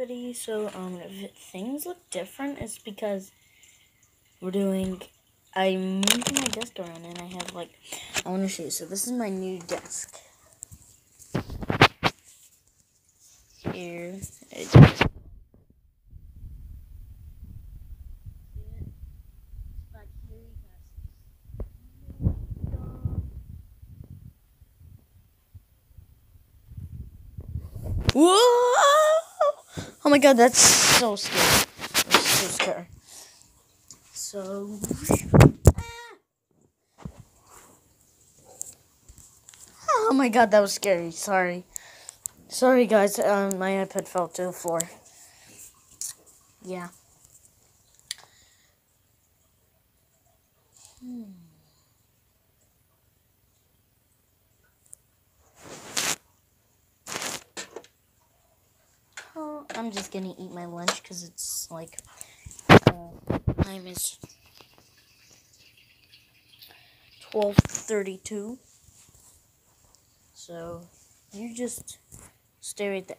everybody. So, if things look different, it's because I'm moving my desk around and I have, I want to show you. So, this is my new desk. Here. Whoa! Oh my god, that's so scary. I'm so scared. So, oh my god, that was scary. Sorry. Sorry, guys. My iPad fell to the floor. Yeah. Oh, I'm just gonna eat my lunch because it's time is 12:32. So you just stay right there.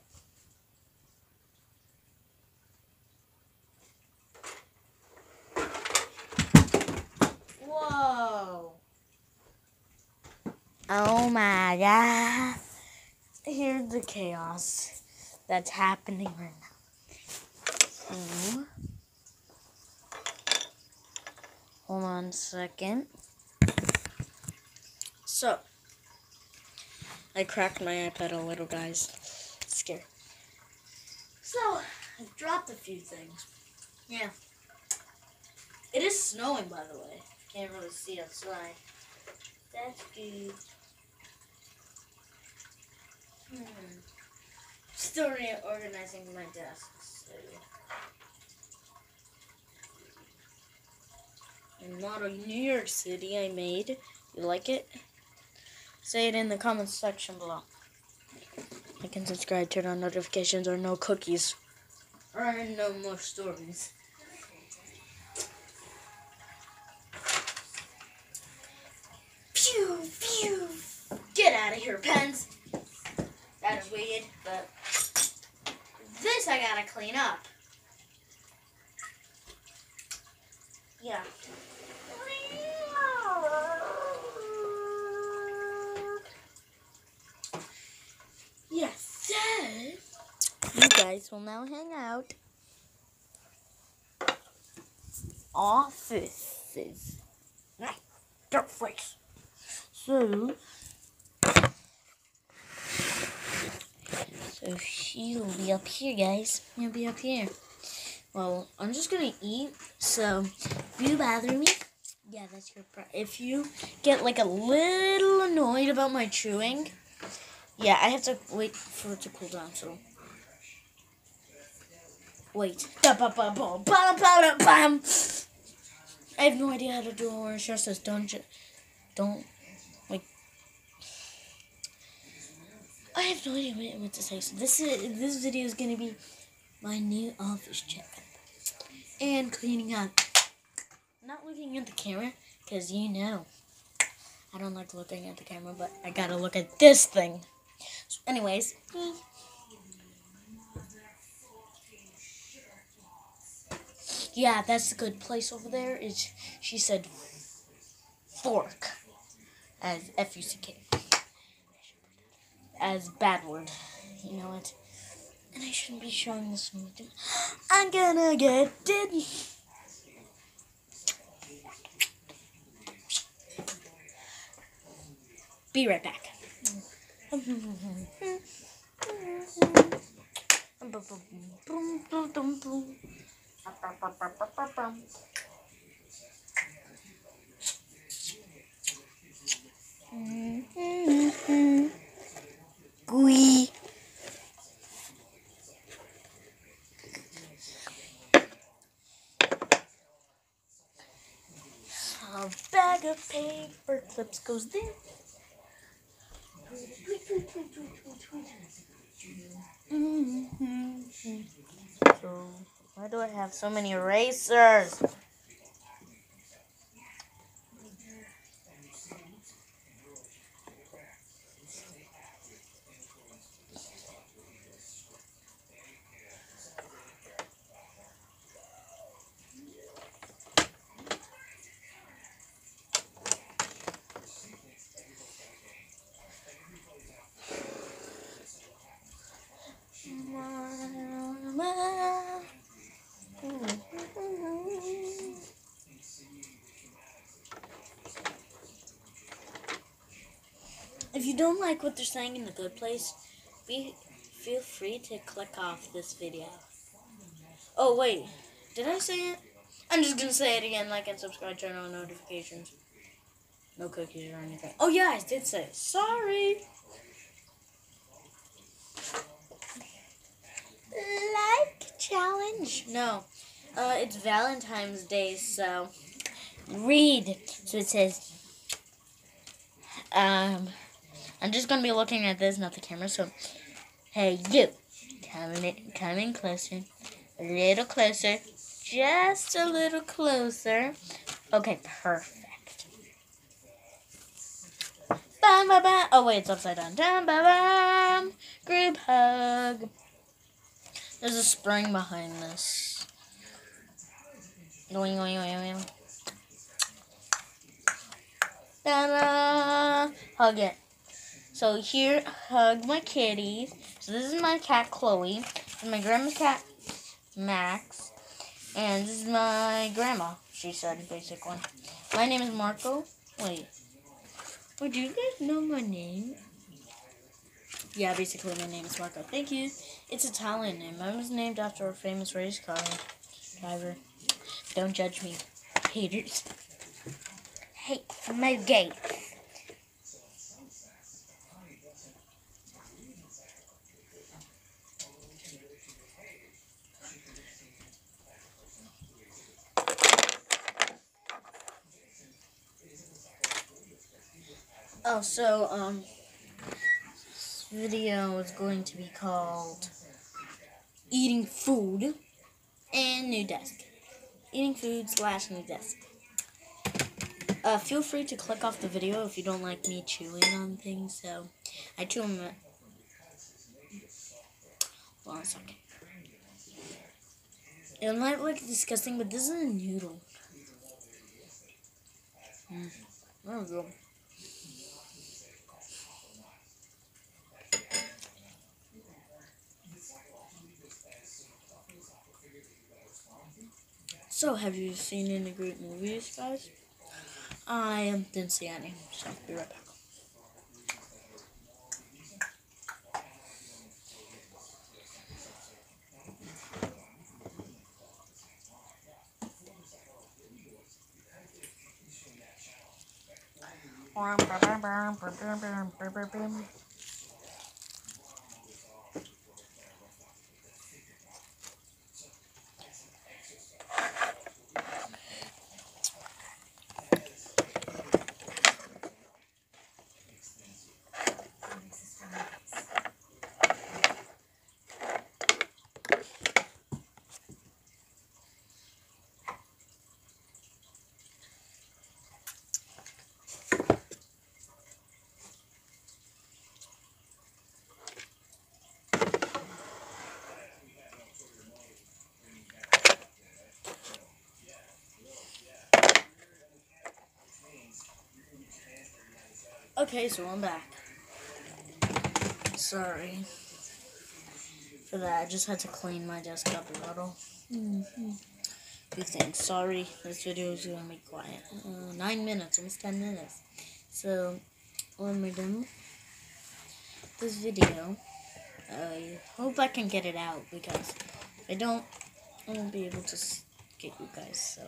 Whoa! Oh my god! Here's the chaos that's happening right now. Hold on a second. So, I cracked my iPad a little, guys. Scared. So, I've dropped a few things. Yeah. It is snowing, by the way. Can't really see outside. That's good. Still reorganizing my desk. So. A model New York City I made. You like it? Say it in the comments section below. Like and subscribe, turn on notifications, or no cookies. Or no more stories. Pew, pew. Get out of here, pens. That is weird, but this I gotta clean up. Yeah. Yes, you guys will now hang out. Offices. Dirt face. So she'll be up here, guys. You'll be up here. Well, I'm just gonna eat. So if you bother me, yeah, that's your problem. If you get a little annoyed about my chewing, yeah, I have to wait for it to cool down. So wait. I have no idea how to do orange justice. Don't. I have no idea what to say. So this video is gonna be my new office check and cleaning up. Not looking at the camera because I don't like looking at the camera, but I gotta look at this thing. So anyways, yeah, that's a good place over there. She said fork as F-U-C-K. As bad word. You know it. And I shouldn't be showing this one. I'm gonna get it. Be right back. Gooey. A bag of paper clips goes there. So, why do I have so many erasers? if you don't like what they're saying in the good place, feel free to click off this video. Oh wait, did I say it? I'm just gonna say it again. Like and subscribe, turn on notifications. No cookies or anything. Oh yeah, I did say it. Sorry. Like challenge? No. It's Valentine's Day, so read. So it says, I'm just gonna be looking at this, not the camera. So, hey you, come in closer, a little closer, just a little closer. Okay, perfect. Bam, bam, bam. Oh wait, it's upside down. Bam, bam, bam. Group hug. There's a spring behind this. Going, going, going, going. Ta-da! Hug it. So here, hug my kitties. So this is my cat, Chloe. This is my grandma's cat, Max. And this is my grandma, she said, basic one. My name is Marco. Wait, do you guys know my name? Yeah, basically my name is Marco. Thank you. It's Italian name. Mine was named after a famous race car driver. Don't judge me, haters. Hey, my gate. Oh, so, this video is going to be called Eating Food and New Desk. Eating food / new desk. Feel free to click off the video if you don't like me chewing on things, so I chew them. Hold on a second. It might look disgusting, but this is a noodle. There we go. So, have you seen any great movies, guys? I didn't see any, so be right back. Okay, so I'm back. Sorry for that. I just had to clean my desk up a little. Good thing. Sorry, this video is gonna be quiet. 9 minutes, almost 10 minutes. So, when we're done with this video, I hope I can get it out, because if I don't, I won't be able to get you guys, so.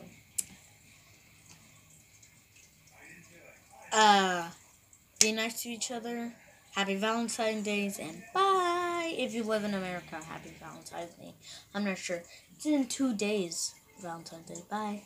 Be nice to each other. Happy Valentine's Days, and bye! If you live in America, happy Valentine's Day. I'm not sure. It's in 2 days, Valentine's Day. Bye.